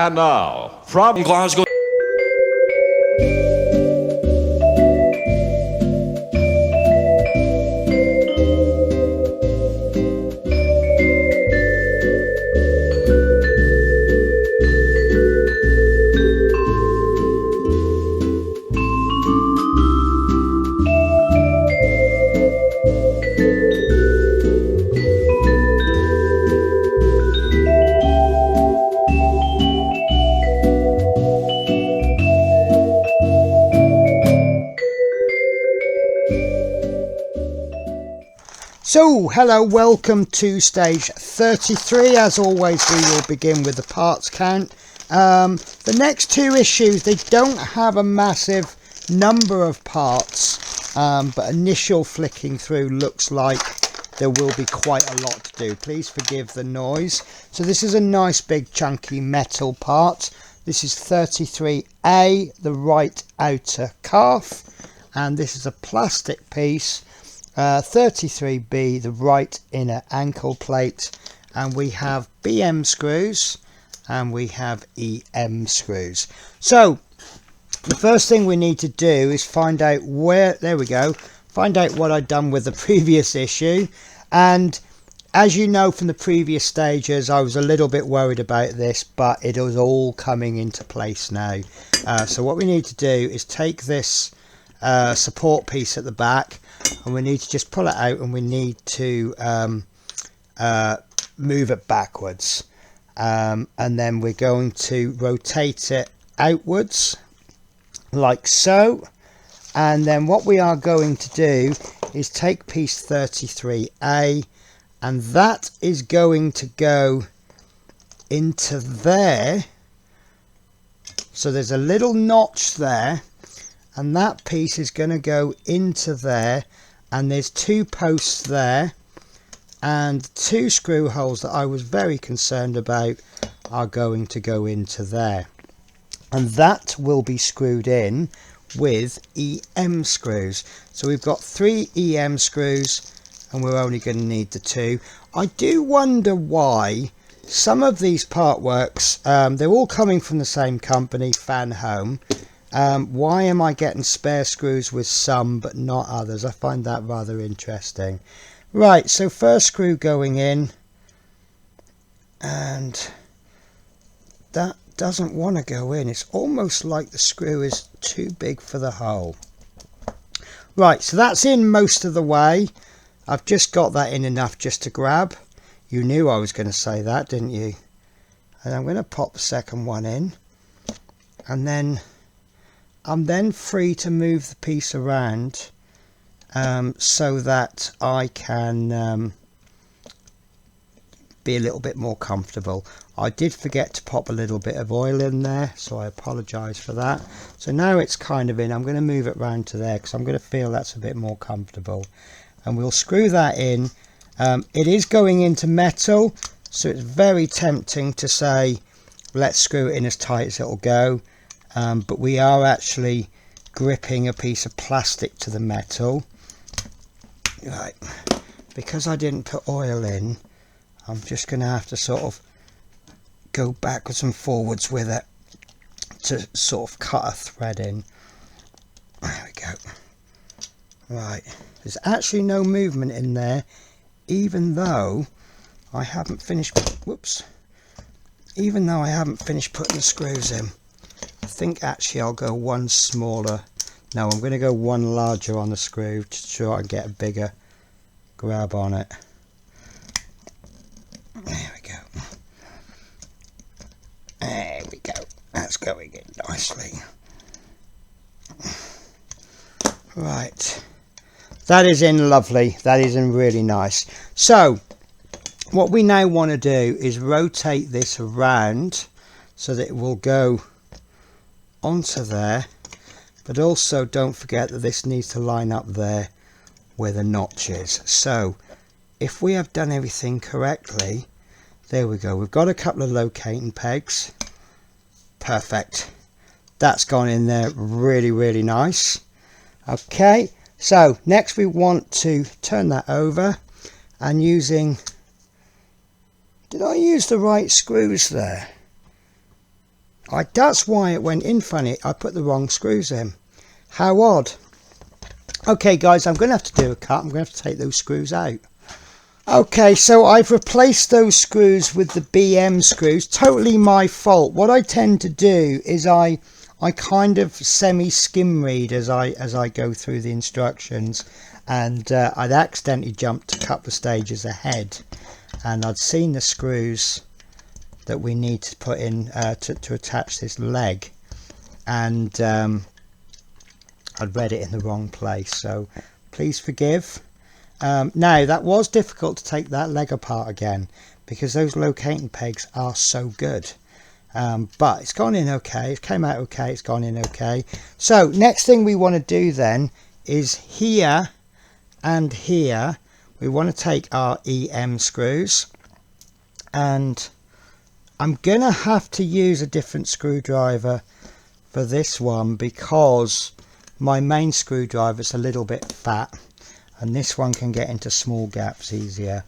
And now, from Glasgow. So, hello, welcome to stage 33. As always, we will begin with the parts count. The next two issues, they don't have a massive number of parts, but initial flicking through looks like there will be quite a lot to do. Please forgive the noise. So this is a nice big chunky metal part. This is 33A, the right outer calf, and this is a plastic piece. 33B, the right inner ankle plate, and we have BM screws and we have EM screws. So the first thing we need to do is find out where, there we go, find out what I'd done with the previous issue. And as you know from the previous stages, I was a little bit worried about this, but it is all coming into place now. So what we need to do is take this support piece at the back, and we need to just pull it out, and we need to move it backwards, and then we're going to rotate it outwards like so. And then what we are going to do is take piece 33A, and that is going to go into there. So there's a little notch there, and that piece is going to go into there, and there's two posts there and two screw holes that I was very concerned about are going to go into there, and that will be screwed in with EM screws. So we've got 3 EM screws, and we're only going to need the 2. I do wonder why some of these part works, they're all coming from the same company, Fan Home. Why am I getting spare screws with some but not others? I find that rather interesting. Right, so first screw going in, and that doesn't want to go in. It's almost like the screw is too big for the hole. Right, so that's in most of the way. I've just got that in enough just to grab. You knew I was going to say that, didn't you? And I'm going to pop the second one in, and then I'm then free to move the piece around so that I can be a little bit more comfortable. I did forget to pop a little bit of oil in there, so I apologise for that. So now it's kind of in. I'm going to move it round to there because I'm going to feel that's a bit more comfortable. And we'll screw that in. It is going into metal, so it's very tempting to say, let's screw it in as tight as it'll go. But we are actually gripping a piece of plastic to the metal. Right, because I didn't put oil in, I'm just going to have to sort of go backwards and forwards with it to sort of cut a thread in. There we go. Right, there's actually no movement in there, even though I haven't finished, even though I haven't finished putting the screws in. I think actually I'll go one smaller. No, I'm going to go one larger on the screw to try and get a bigger grab on it. There we go. There we go. That's going in nicely. Right. That is in lovely. That is in really nice. So, what we now want to do is rotate this around so that it will go onto there, but also don't forget that this needs to line up there where the notch is. So if we have done everything correctly, there we go, we've got a couple of locating pegs. Perfect, that's gone in there really nice. Okay, so next we want to turn that over, and using, did I use the right screws there? That's why it went in funny. I put the wrong screws in. How odd. Okay guys, I'm going to have to do a cut. I'm going to have to take those screws out. Okay, so I've replaced those screws with the BM screws. Totally my fault. What I tend to do is I kind of skim read as I go through the instructions, and I'd accidentally jumped a couple of stages ahead, and I'd seen the screws that we need to put in to attach this leg, and I'd read it in the wrong place, so please forgive. Now that was difficult to take that leg apart again because those locating pegs are so good, but it's gone in okay. It came out okay. It's gone in okay. So next thing we want to do then is here and here we want to take our EM screws, and I'm gonna have to use a different screwdriver for this one because my main screwdriver is a little bit fat and this one can get into small gaps easier.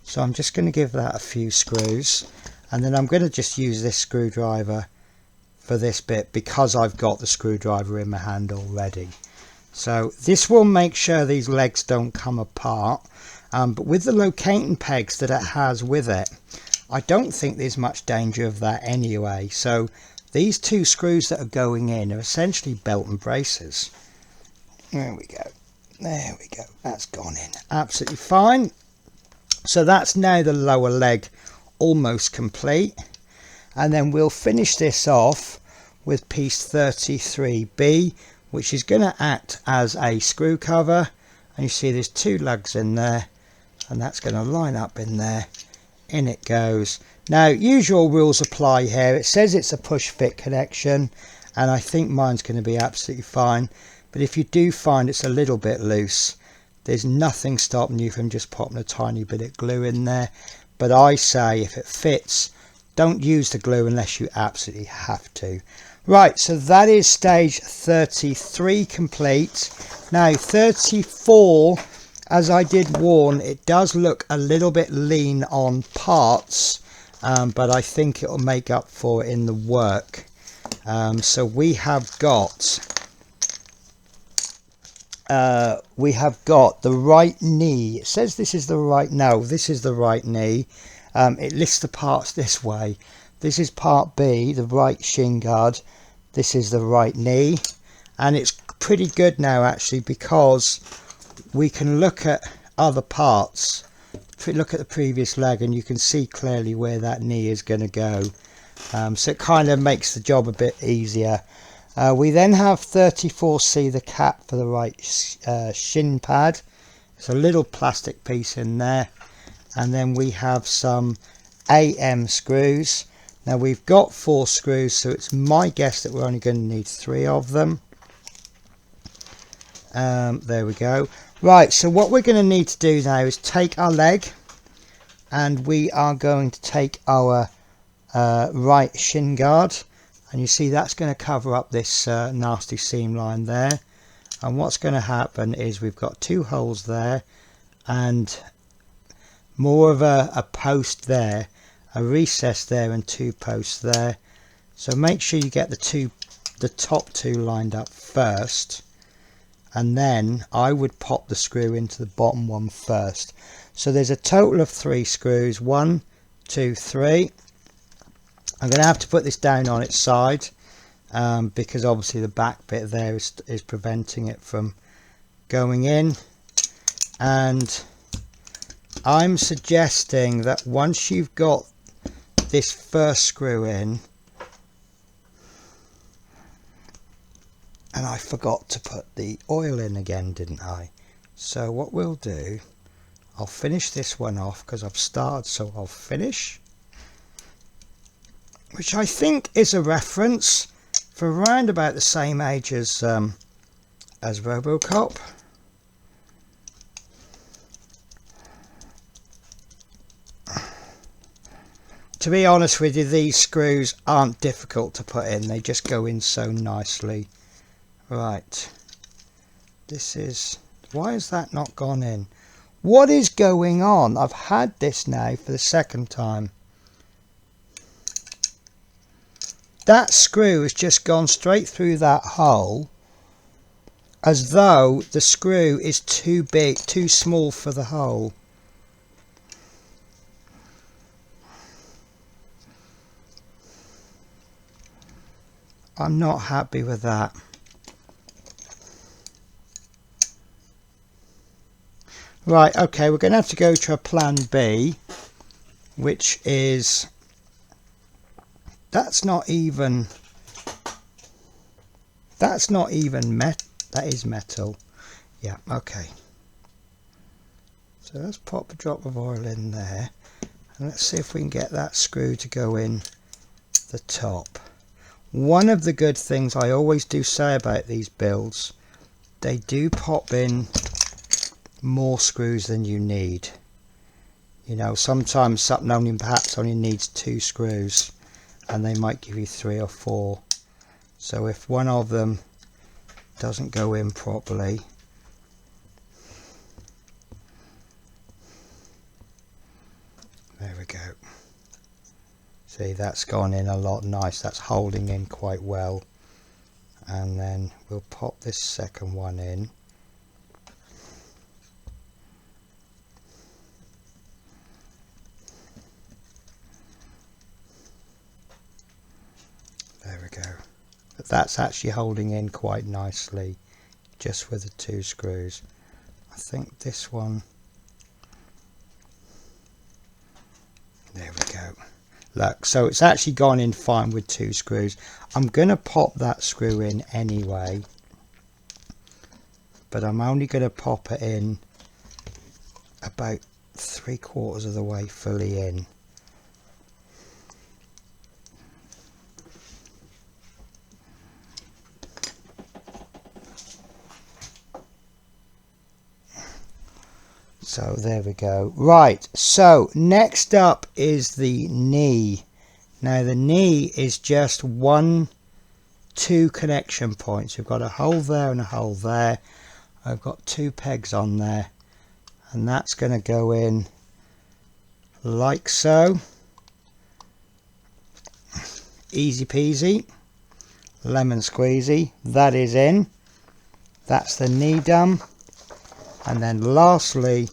So I'm just going to give that a few screws, and then I'm going to just use this screwdriver for this bit because I've got the screwdriver in my hand already. So this will make sure these legs don't come apart, but with the locating pegs that it has with it, I don't think there's much danger of that anyway. So these two screws that are going in are essentially belt and braces. There we go. There we go. That's gone in absolutely fine. So that's now the lower leg almost complete, and then we'll finish this off with piece 33B, which is going to act as a screw cover, and you see there's two lugs in there, and that's going to line up in there. In it goes. Now usual rules apply here. It says it's a push fit connection, and I think mine's going to be absolutely fine. But if you do find it's a little bit loose, there's nothing stopping you from just popping a tiny bit of glue in there. But I say if it fits, don't use the glue unless you absolutely have to. Right, so that is stage 33 complete. Now 34, as I did warn, it does look a little bit lean on parts, but I think it will make up for it in the work. So we have got the right knee. It says this is the right, no, this is the right knee. It lists the parts this way. This is part B, the right shin guard. This is the right knee, and it's pretty good now actually because we can look at other parts. Look at the previous leg and you can see clearly where that knee is going to go. So it kind of makes the job a bit easier. We then have 34C, the cap for the right shin pad. It's a little plastic piece in there, and then we have some AM screws. Now we've got 4 screws, so it's my guess that we're only going to need 3 of them. There we go. Right, so what we're going to need to do now is take our leg, and we are going to take our right shin guard, and you see that's going to cover up this nasty seam line there. And what's going to happen is we've got 2 holes there and more of a post there, a recess there, and 2 posts there. So make sure you get the top 2 lined up first, and then I would pop the screw into the bottom one first. So there's a total of 3 screws, 1, 2, 3. I'm going to have to put this down on its side because obviously the back bit there is preventing it from going in. And I'm suggesting that once you've got this first screw in, and I forgot to put the oil in again, didn't I? So what we'll do, I'll finish this one off because I've started, so I'll finish, which I think is a reference for around about the same age as Robocop. To be honest with you, these screws aren't difficult to put in, they just go in so nicely. Right, this is, why has that not gone in? What is going on? I've had this now for the second time. that screw has just gone straight through that hole, as though the screw is too big, too small for the hole. I'm not happy with that. Right, okay, we're going to have to go to a plan B, which is, that's not even metal. That is metal. Yeah, okay. So let's pop a drop of oil in there, and let's see if we can get that screw to go in the top. One of the good things I always do say about these builds, they do pop in more screws than you need. You know, sometimes something perhaps only needs 2 screws, and they might give you 3 or 4. So if one of them doesn't go in properly, there we go. See, that's gone in a lot nice. That's holding in quite well. And then we'll pop this second one in. There we go. But that's actually holding in quite nicely, just with the 2 screws. I think this one, there we go. Look, so it's actually gone in fine with 2 screws. I'm going to pop that screw in anyway, but I'm only going to pop it in about 3/4 of the way fully in. So there we go. Right, so next up is the knee. Now the knee is just 2 connection points. We've got a hole there and a hole there. I've got 2 pegs on there, and that's going to go in like so. Easy peasy, lemon squeezy. That is in. That's the knee done. And then lastly,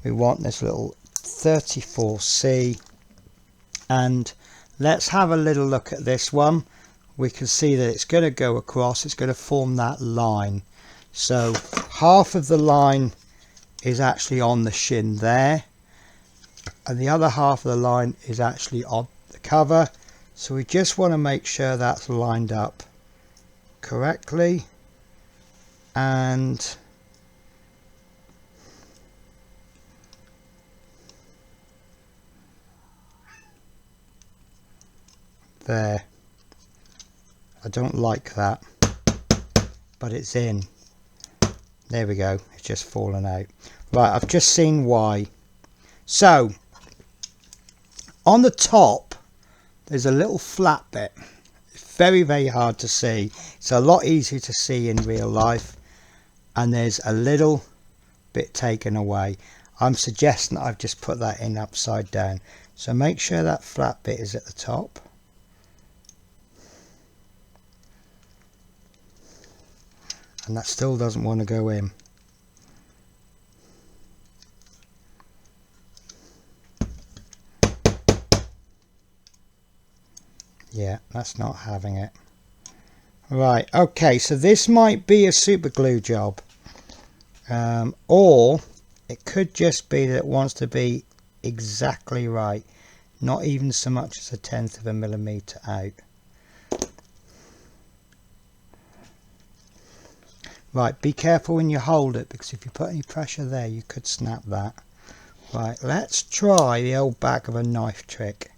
we want this little 34C, and let's have a little look at this one. We can see that it's going to go across, it's going to form that line. So half of the line is actually on the shin there, and the other half of the line is actually on the cover. So we just want to make sure that's lined up correctly, and there. I don't like that, but it's in. There we go. It's just fallen out. Right, I've just seen why. So on the top there's a little flat bit. It's very, very hard to see. It's a lot easier to see in real life, and there's a little bit taken away. I'm suggesting that I've just put that in upside down. So make sure that flat bit is at the top. And that still doesn't want to go in. Yeah, that's not having it. Right, okay, so this might be a super glue job. Or it could just be that it wants to be exactly right. Not even so much as 1/10 of a millimetre out. Right, be careful when you hold it, because if you put any pressure there you could snap that. Right, let's try the old back of a knife trick.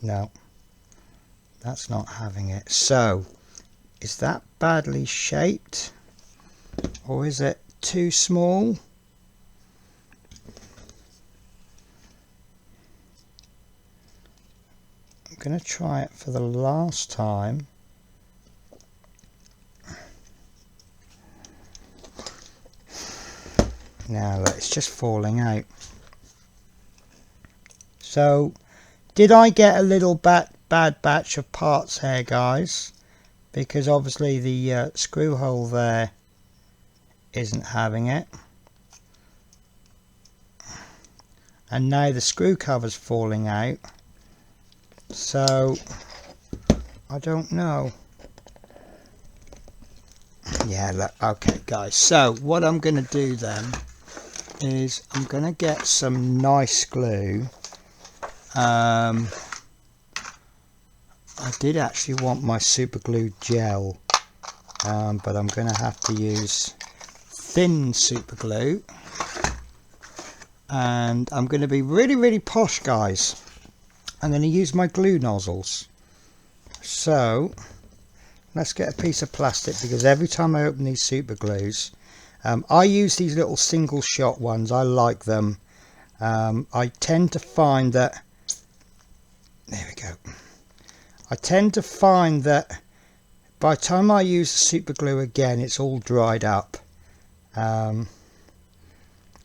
No, that's not having it. So, is that badly shaped, or is it too small? I'm going to try it for the last time. Now look, it's just falling out. So did I get a little bad batch of parts here, guys? Because obviously the screw hole there isn't having it, and now the screw cover's falling out, so I don't know. Yeah, look, okay guys, so what I'm going to do then is I'm going to get some nice glue. I did actually want my super glue gel, but I'm going to have to use thin super glue, and I'm going to be really posh, guys. I'm going to use my glue nozzles. So let's get a piece of plastic, because every time I open these super glues, I use these little single shot ones. I like them. I tend to find that, there we go, I tend to find that by the time I use the super glue again, it's all dried up.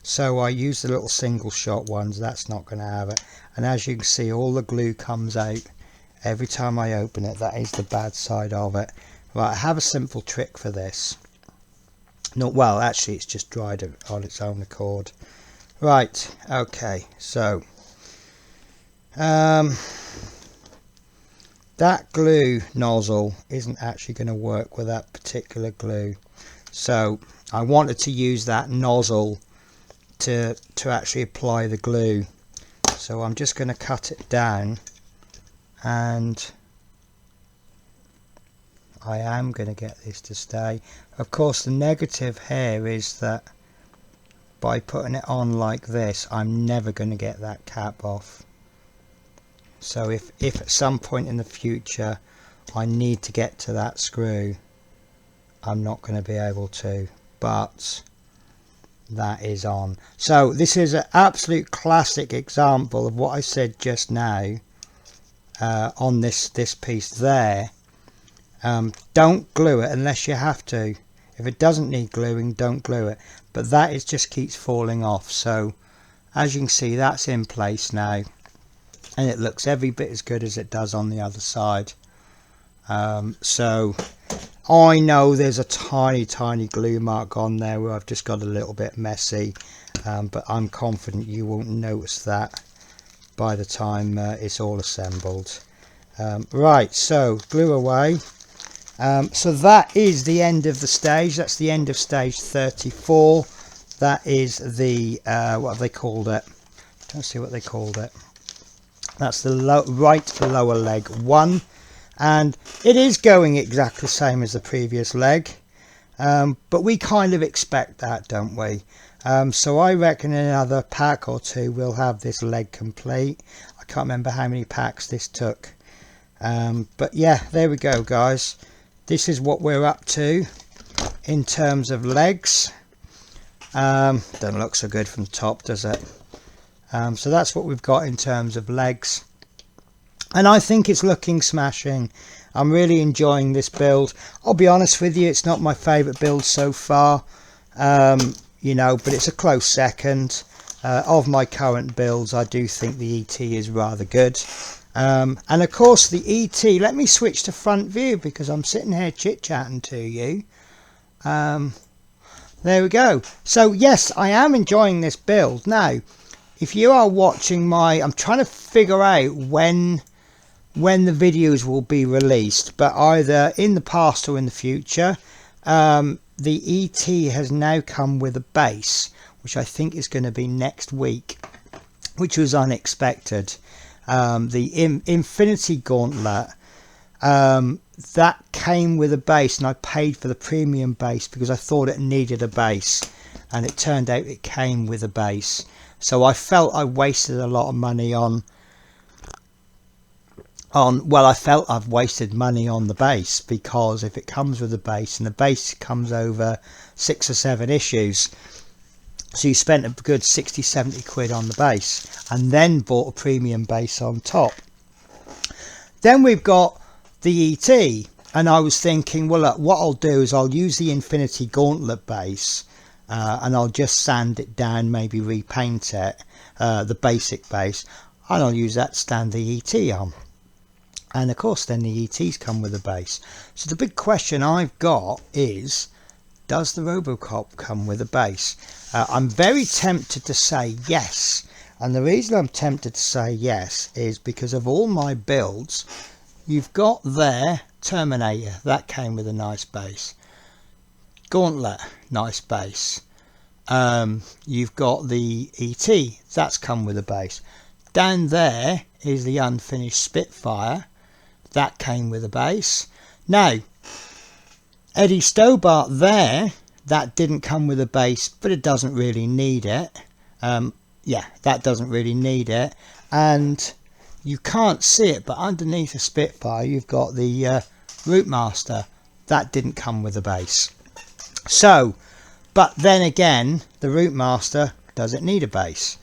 So I use the little single shot ones. That's not going to have it, and as you can see, all the glue comes out every time I open it. That is the bad side of it. Right, I have a simple trick for this. Not well, actually it's just dried on its own accord. Right, okay, so that glue nozzle isn't actually going to work with that particular glue, so I wanted to use that nozzle to actually apply the glue. So I'm just going to cut it down, and I am going to get this to stay. Of course, the negative here is that by putting it on like this, I'm never going to get that cap off. So if at some point in the future I need to get to that screw, I'm not going to be able to, but that is on. So this is an absolute classic example of what I said just now on this piece there. Don't glue it unless you have to. If it doesn't need gluing, don't glue it, but that is just keeps falling off. So as you can see, that's in place now, and it looks every bit as good as it does on the other side. So I know there's a tiny glue mark on there where I've just got a little bit messy, but I'm confident you won't notice that by the time it's all assembled. Right, so glue away. So that is the end of the stage. That's the end of stage 34. That is the what have they called it? Don't see what they called it. That's the right lower leg 1, and it is going exactly the same as the previous leg, but we kind of expect that, don't we? So I reckon in another pack or two we'll have this leg complete. I can't remember how many packs this took, but yeah, there we go, guys. This is what we're up to in terms of legs. Doesn't look so good from the top, does it? So that's what we've got in terms of legs, and I think it's looking smashing. I'm really enjoying this build. I'll be honest with you, it's not my favourite build so far, you know, but it's a close second. Of my current builds, I do think the ET is rather good. And of course the ET, let me switch to front view because I'm sitting here chit-chatting to you. There we go. So yes, I am enjoying this build. Now if you are watching I'm trying to figure out when the videos will be released, but either in the past or in the future. The ET has now come with a base, which I think is going to be next week, which was unexpected. The Infinity Gauntlet, that came with a base, and I paid for the premium base because I thought it needed a base, and it turned out it came with a base. So I felt I wasted a lot of money well, I felt I've wasted money on the base, because if it comes with a base, and the base comes over 6 or 7 issues, so you spent a good 60-70 quid on the base, and then bought a premium base on top. Then we've got the ET, and I was thinking, well look, what I'll do is I'll use the Infinity Gauntlet base, and I'll just sand it down, maybe repaint it, the basic base, and I'll use that to stand the ET on. And of course then the ETs come with a base. So the big question I've got is, does the Robocop come with a base? I'm very tempted to say yes, and the reason I'm tempted to say yes is because of all my builds. You've got there Terminator, that came with a nice base. Gauntlet, nice base. You've got the ET, that's come with a base. Down there is the unfinished Spitfire, that came with a base. Now Eddie Stobart there, that didn't come with a base, but it doesn't really need it. Yeah, that doesn't really need it, and you can't see it, but underneath the Spitfire you've got the Routemaster, that didn't come with a base. So, but then again, the Routemaster doesn't need a base,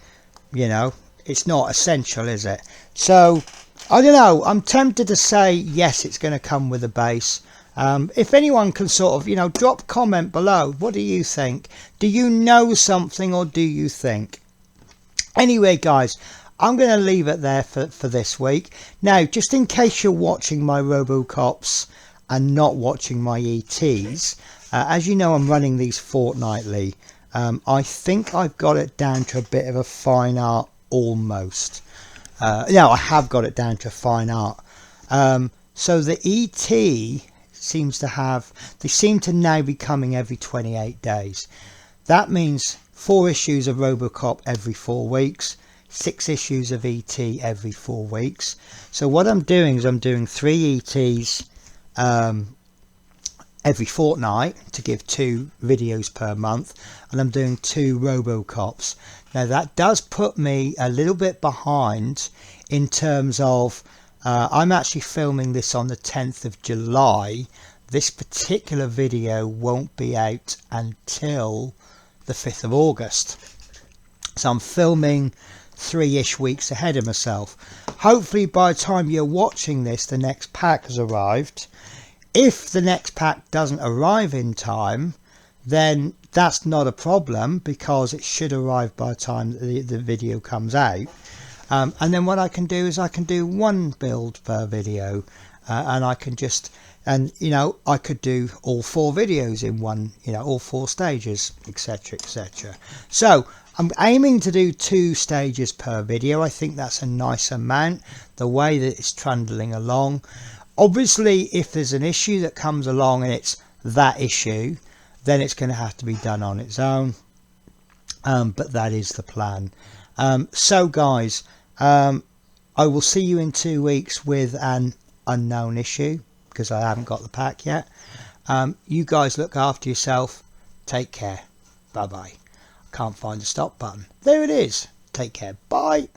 you know, it's not essential, is it? So I don't know, I'm tempted to say yes, it's going to come with a base. If anyone can sort of, you know, drop comment below, what do you think? Do you know something, or do you think? Anyway guys, I'm going to leave it there for this week. Now, just in case you're watching my Robocops and not watching my ETs, as you know, I'm running these fortnightly. I think I've got it down to a bit of a fine art almost. No, I have got it down to fine art. So the ET seems to have, they seem to now be coming every 28 days. That means 4 issues of Robocop every 4 weeks, 6 issues of ET every 4 weeks. So what I'm doing is I'm doing 3 ETs every fortnight to give 2 videos per month, and I'm doing 2 Robocops. Now that does put me a little bit behind in terms of I'm actually filming this on the 10th of July. This particular video won't be out until the 5th of August. So I'm filming 3-ish weeks ahead of myself. Hopefully by the time you're watching this, the next pack has arrived. If the next pack doesn't arrive in time, then that's not a problem, because it should arrive by the time the video comes out. And then what I can do is I can do 1 build per video, and I can just, and you know, I could do all 4 videos in one, you know, all 4 stages, etc, etc. So I'm aiming to do 2 stages per video. I think that's a nice amount, the way that it's trundling along. Obviously if there's an issue that comes along and it's that issue, then it's going to have to be done on its own, but that is the plan. So guys, I will see you in 2 weeks with an unknown issue, because I haven't got the pack yet. You guys look after yourself, take care, bye bye. Can't find the stop button, there it is. Take care, bye.